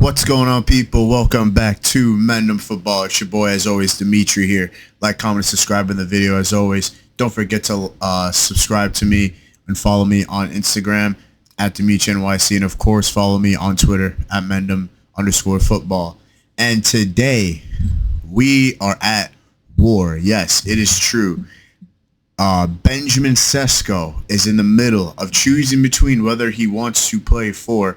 What's going on, people? Welcome back to Mendham Football. It's your boy, as always, Demeachnyc here. Like, comment, subscribe in the video, as always. Don't forget to subscribe to me and follow me on Instagram at Demeachnyc, and of course, follow me on Twitter at Mendham_football. And today, we are at war. Yes, it is true. Benjamin Sesko is in the middle of choosing between whether he wants to play for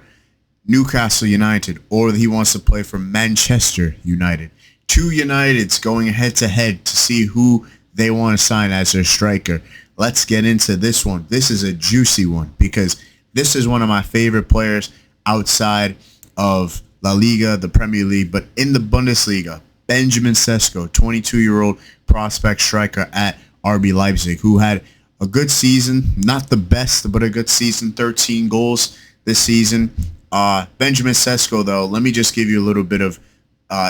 Newcastle United or he wants to play for Manchester United. Two Uniteds going head-to-head to see who they want to sign as their striker. Let's get into this one. This is a juicy one because this is one of my favorite players outside of La Liga, the Premier League, but in the Bundesliga. Benjamin Sesko, 22-year-old prospect striker at RB Leipzig, who had a good season, not the best, but a good season, 13 goals this season. Benjamin Sesko, though, let me just give you a little bit of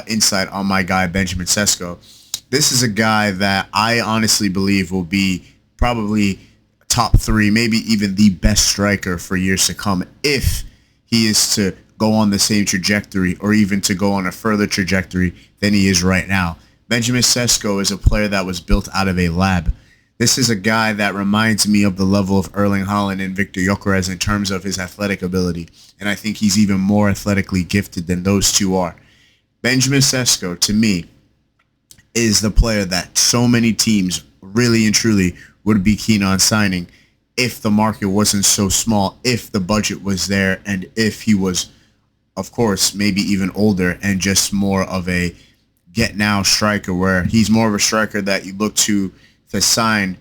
insight on my guy, Benjamin Sesko. This is a guy that I honestly believe will be probably top three, maybe even the best striker for years to come if he is to go on the same trajectory or even to go on a further trajectory than he is right now. Benjamin Sesko is a player that was built out of a lab. This is a guy that reminds me of the level of Erling Haaland and Victor Gyökeres in terms of his athletic ability, and I think he's even more athletically gifted than those two are. Benjamin Sesko, to me, is the player that so many teams really and truly would be keen on signing if the market wasn't so small, if the budget was there, and if he was, of course, maybe even older and just more of a get-now striker, where he's more of a striker that you look to sign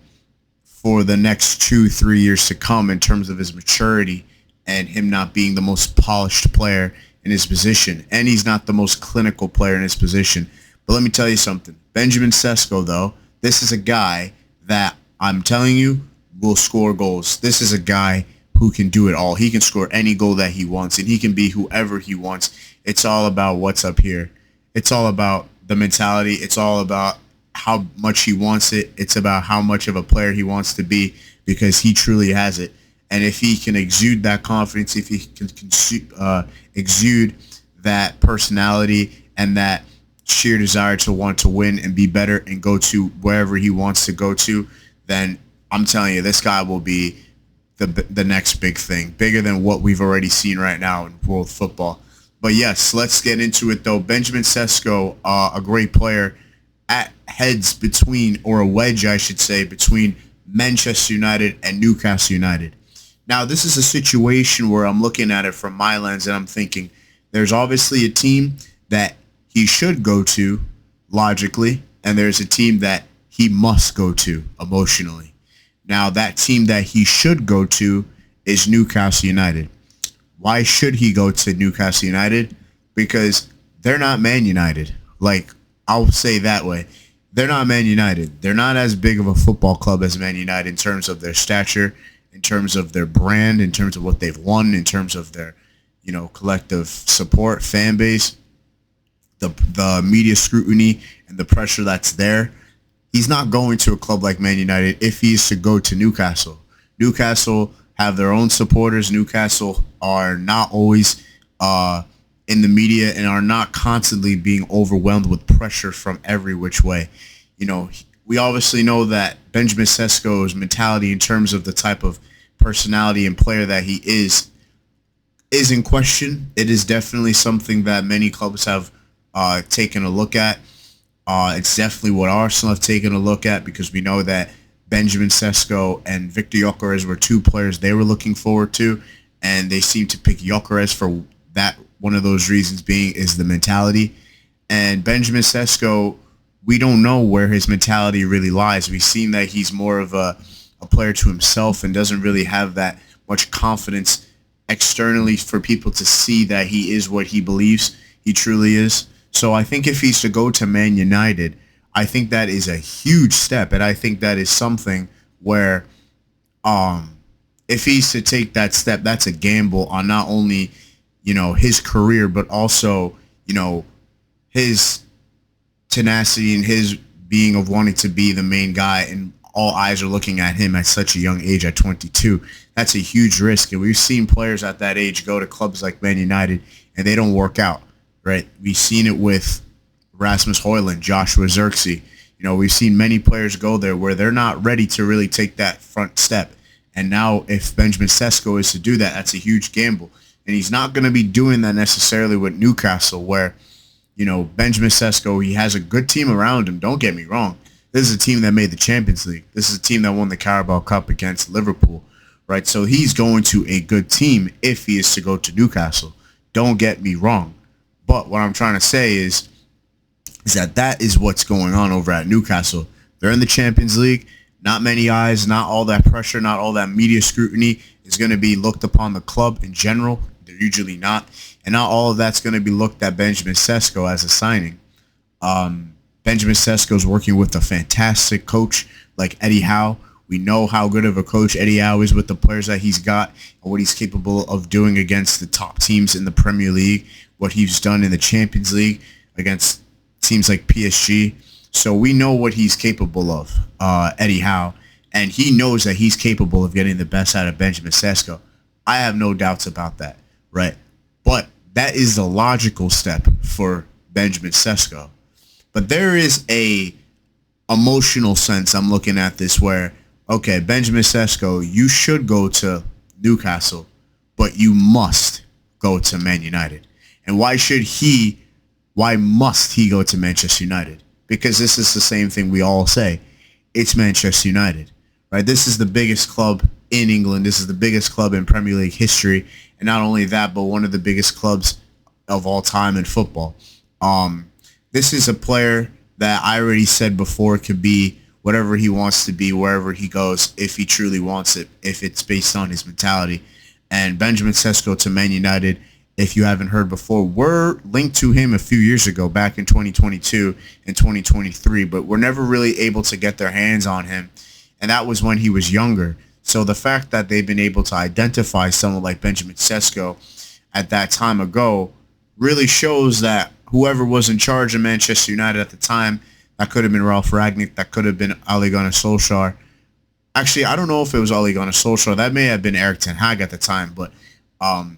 for the next 2-3 years to come in terms of his maturity and him not being the most polished player in his position. And he's not the most clinical player in his position. But let me tell you something. Benjamin Sesko, though, this is a guy that I'm telling you will score goals. This is a guy who can do it all. He can score any goal that he wants, and he can be whoever he wants. It's all about what's up here. It's all about the mentality. It's all about how much he wants it. It's about how much of a player he wants to be, because he truly has it. And if he can exude that confidence, if he can exude that personality and that sheer desire to want to win and be better and go to wherever he wants to go to, then I'm telling you, this guy will be the next big thing, bigger than what we've already seen right now in world football. But yes, let's get into it, though. Benjamin Sesko, a great player, at heads between, or a wedge, I should say, between Manchester United and Newcastle United. Now, this is a situation where I'm looking at it from my lens, and I'm thinking there's obviously a team that he should go to logically, and there's a team that he must go to emotionally. Now, that team that he should go to is Newcastle United. Why should he go to Newcastle United? Because they're not Man United. Like, I'll say that way. They're not Man United. They're not as big of a football club as Man United in terms of their stature, in terms of their brand, in terms of what they've won, in terms of their, collective support, fan base, the media scrutiny and the pressure that's there. He's not going to a club like Man United if he's to go to Newcastle. Newcastle have their own supporters. Newcastle are not always in the media and are not constantly being overwhelmed with pressure from every which way. We obviously know that Benjamin Sesko's mentality in terms of the type of personality and player that he is in question. It is definitely something that many clubs have taken a look at. It's definitely what Arsenal have taken a look at, because we know that Benjamin Sesko and Victor Gyökeres were two players they were looking forward to, and they seem to pick Gyökeres for that. One of those reasons being is the mentality. And Benjamin Sesko, we don't know where his mentality really lies. We've seen that he's more of a player to himself and doesn't really have that much confidence externally for people to see that he is what he believes he truly is. So I think if he's to go to Man United, I think that is a huge step. And I think that is something where if he's to take that step, that's a gamble on not only his career, but also, his tenacity and his being of wanting to be the main guy, and all eyes are looking at him at such a young age, at 22. That's a huge risk, and we've seen players at that age go to clubs like Man United, and they don't work out. right? We've seen it with Rasmus Højlund, Joshua Xerxes. We've seen many players go there where they're not ready to really take that front step. And now if Benjamin Sesko is to do that, that's a huge gamble. And he's not going to be doing that necessarily with Newcastle where, Benjamin Sesko, he has a good team around him. Don't get me wrong. This is a team that made the Champions League. This is a team that won the Carabao Cup against Liverpool, right? So he's going to a good team if he is to go to Newcastle. Don't get me wrong. But what I'm trying to say is that is what's going on over at Newcastle. They're in the Champions League. Not many eyes, not all that pressure, not all that media scrutiny is going to be looked upon the club in general. They're usually not. And not all of that's going to be looked at Benjamin Sesko as a signing. Benjamin Sesko is working with a fantastic coach like Eddie Howe. We know how good of a coach Eddie Howe is with the players that he's got and what he's capable of doing against the top teams in the Premier League, what he's done in the Champions League against teams like PSG. So we know what he's capable of, Eddie Howe, and he knows that he's capable of getting the best out of Benjamin Sesko. I have no doubts about that, right? But that is the logical step for Benjamin Sesko. But there is a emotional sense I'm looking at this where, okay, Benjamin Sesko, you should go to Newcastle, but you must go to Man United. And why must he go to Manchester United? Because this is the same thing we all say. It's Manchester United, right? This is the biggest club in England. This is the biggest club in Premier League history. And not only that, but one of the biggest clubs of all time in football. This is a player that I already said before could be whatever he wants to be, wherever he goes, if he truly wants it, if it's based on his mentality. And Benjamin Sesko to Man United, if you haven't heard before, we're linked to him a few years ago, back in 2022 and 2023, but we're never really able to get their hands on him. And that was when he was younger. So the fact that they've been able to identify someone like Benjamin Sesko at that time ago really shows that whoever was in charge of Manchester United at the time, that could have been Ralph Rangnick, that could have been Ole Gunnar Solskjaer. Actually, I don't know if it was Ole Gunnar Solskjaer. That may have been Erik ten Hag at the time, but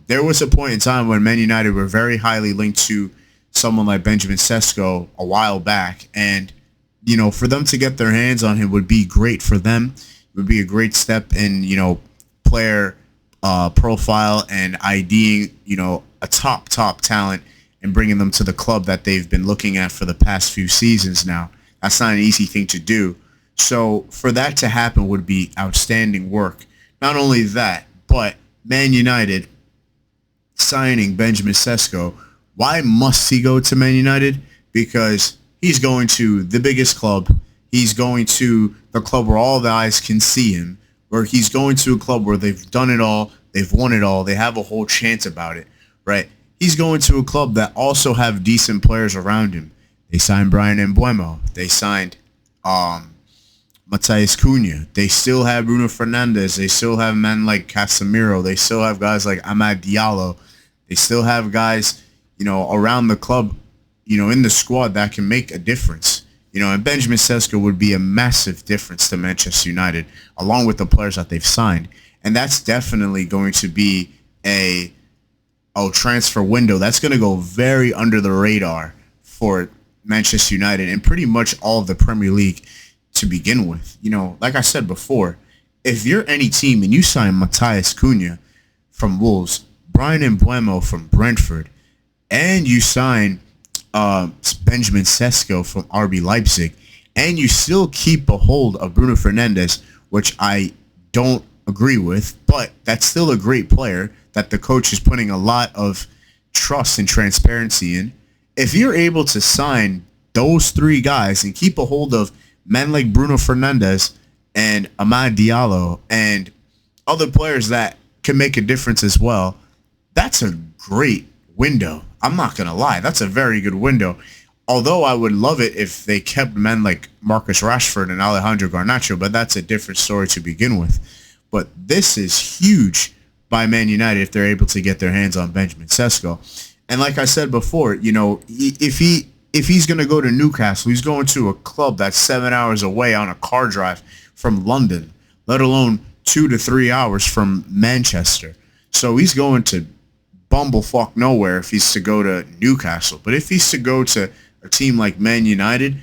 there was a point in time when Man United were very highly linked to someone like Benjamin Sesko a while back. And, for them to get their hands on him would be great for them. It would be a great step in, player profile and IDing, a top talent and bringing them to the club that they've been looking at for the past few seasons now. That's not an easy thing to do. So for that to happen would be outstanding work. Not only that, but Man United signing Benjamin Sesko. Why must he go to Man United? Because he's going to the biggest club. He's going to the club where all the eyes can see him, where he's going to a club where they've done it all, they've won it all, they have a whole chance about it, right? He's going to a club that also have decent players around him. They signed Brian Mbeumo. They signed Matheus Cunha. They still have Bruno Fernandes. They still have men like Casemiro. They still have guys like Amad Diallo. They still have guys, around the club, in the squad that can make a difference. And Benjamin Sesko would be a massive difference to Manchester United, along with the players that they've signed. And that's definitely going to be a transfer window that's going to go very under the radar for Manchester United and pretty much all of the Premier League to begin with. Like I said before, if you're any team and you sign Matheus Cunha from Wolves, Brian Mbeumo from Brentford, and you sign Benjamin Sesko from RB Leipzig, and you still keep a hold of Bruno Fernandes, which I don't agree with, but that's still a great player that the coach is putting a lot of trust and transparency in. If you're able to sign those three guys and keep a hold of men like Bruno Fernandes and Amad Diallo and other players that can make a difference as well, that's a great window. I'm not going to lie. That's a very good window. Although I would love it if they kept men like Marcus Rashford and Alejandro Garnacho, but that's a different story to begin with. But this is huge by Man United if they're able to get their hands on Benjamin Sesko. And like I said before, if he's going to go to Newcastle, he's going to a club that's 7 hours away on a car drive from London, let alone 2 to 3 hours from Manchester. So he's going to bumblefuck nowhere if he's to go to Newcastle. But if he's to go to a team like Man United,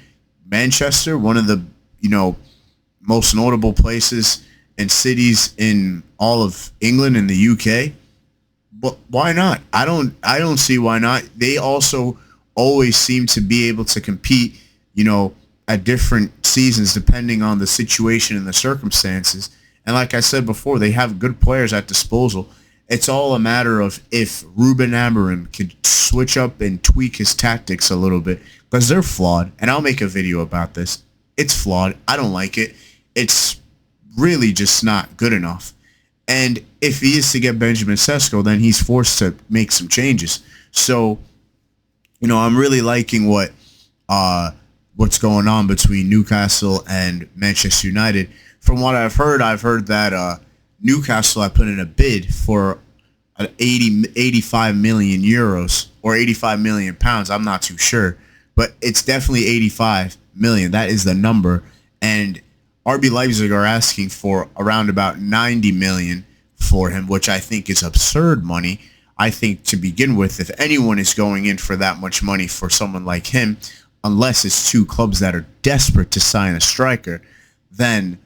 Manchester, one of the, most notable places and cities in all of England and the UK, but why not? I don't see why not. They also always seem to be able to compete, at different seasons depending on the situation and the circumstances. And like I said before, they have good players at disposal. It's all a matter of if Ruben Amorim could switch up and tweak his tactics a little bit, because they're flawed. And I'll make a video about this. It's flawed. I don't like it. It's really just not good enough. And if he is to get Benjamin Sesko, then he's forced to make some changes. So, I'm really liking what's going on between Newcastle and Manchester United. From what I've heard that Newcastle had put in a bid for 85 million euros or 85 million pounds. I'm not too sure, but it's definitely 85 million. That is the number. And RB Leipzig are asking for around about 90 million for him, which I think is absurd money. I think to begin with, if anyone is going in for that much money for someone like him, unless it's two clubs that are desperate to sign a striker, then,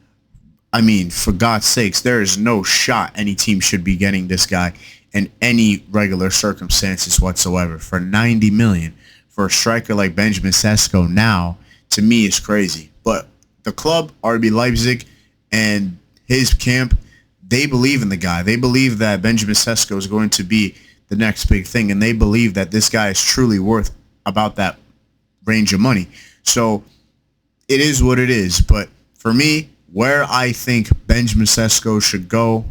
for God's sakes, there is no shot any team should be getting this guy in any regular circumstances whatsoever. For 90 million for a striker like Benjamin Sesko now, to me, is crazy. But the club, RB Leipzig, and his camp, they believe in the guy. They believe that Benjamin Sesko is going to be the next big thing, and they believe that this guy is truly worth about that range of money. So it is what it is. But for me, where I think Benjamin Sesko should go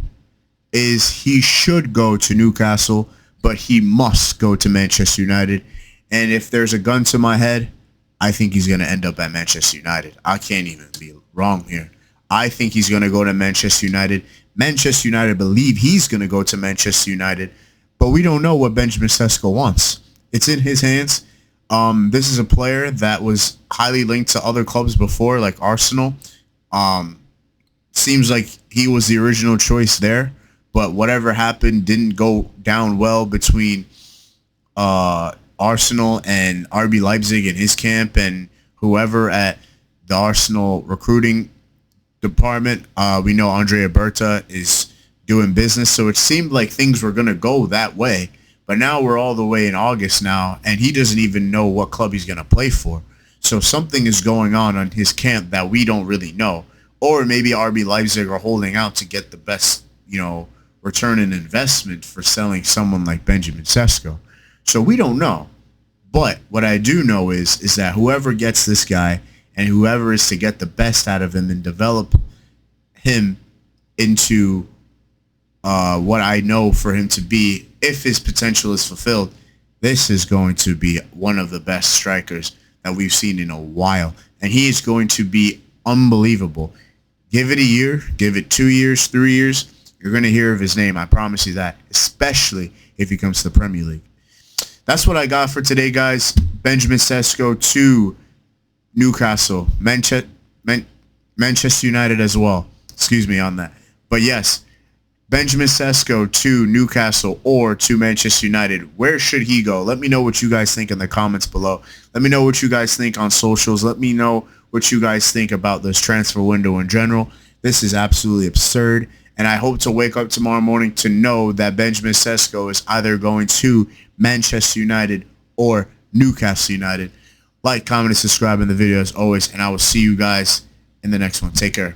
is he should go to Newcastle, but he must go to Manchester United. And if there's a gun to my head, I think he's going to end up at Manchester United. I can't even be wrong here. I think he's going to go to Manchester United. Manchester United believe he's going to go to Manchester United, but we don't know what Benjamin Sesko wants. It's in his hands. This is a player that was highly linked to other clubs before, like Arsenal. Seems like he was the original choice there, but whatever happened didn't go down well between Arsenal and RB Leipzig and his camp and whoever at the Arsenal recruiting department. We know Andrea Berta is doing business, so it seemed like things were going to go that way. But now we're all the way in August now, and he doesn't even know what club he's going to play for. So something is going on his camp that we don't really know. Or maybe RB Leipzig are holding out to get the best, return on investment for selling someone like Benjamin Sesko. So we don't know. But what I do know is that whoever gets this guy and whoever is to get the best out of him and develop him into what I know for him to be, if his potential is fulfilled, this is going to be one of the best strikers that we've seen in a while. And he is going to be unbelievable. Give it a year, give it 2 years, 3 years, you're going to hear of his name. I promise you that, especially if he comes to the Premier League. That's what I got for today, guys. Benjamin Sesko to Newcastle. Manchester United as well. Excuse me on that. But yes, Benjamin Sesko to Newcastle or to Manchester United. Where should he go? Let me know what you guys think in the comments below. Let me know what you guys think on socials. Let me know what you guys think about this transfer window in general. This is absolutely absurd. And I hope to wake up tomorrow morning to know that Benjamin Sesko is either going to Manchester United or Newcastle United. Like, comment, and subscribe in the video as always. And I will see you guys in the next one. Take care.